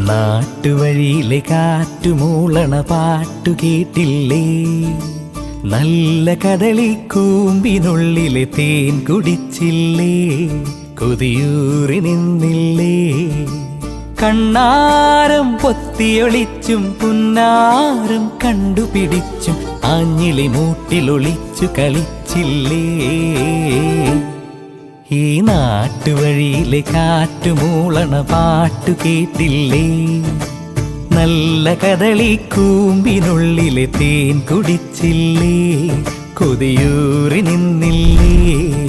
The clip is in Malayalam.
നാട്ടുവഴിയിലെ കാറ്റുമൂളണ പാട്ടു കേട്ടില്ലേ? നല്ല കദളിക്കൂമ്പിനുള്ളിലെ തേൻ കുടിച്ചില്ലേ? കൊതിയൂറി നിന്നില്ലേ? കണ്ണാരം പൊത്തിയൊളിച്ചും പുന്നാരം കണ്ടുപിടിച്ചും ആഞ്ഞിലി മൂട്ടിലൊളിച്ചു കളിച്ചില്ലേ? ഈ നാട്ടുവഴിയിലെ കാറ്റുമൂളണ പാട്ടു കേട്ടില്ലേ? നല്ല കദളിക്കൂമ്പിനുള്ളിലെ തേൻ കുടിച്ചില്ലേ? കൊതിയൂറി നിന്നില്ലേ?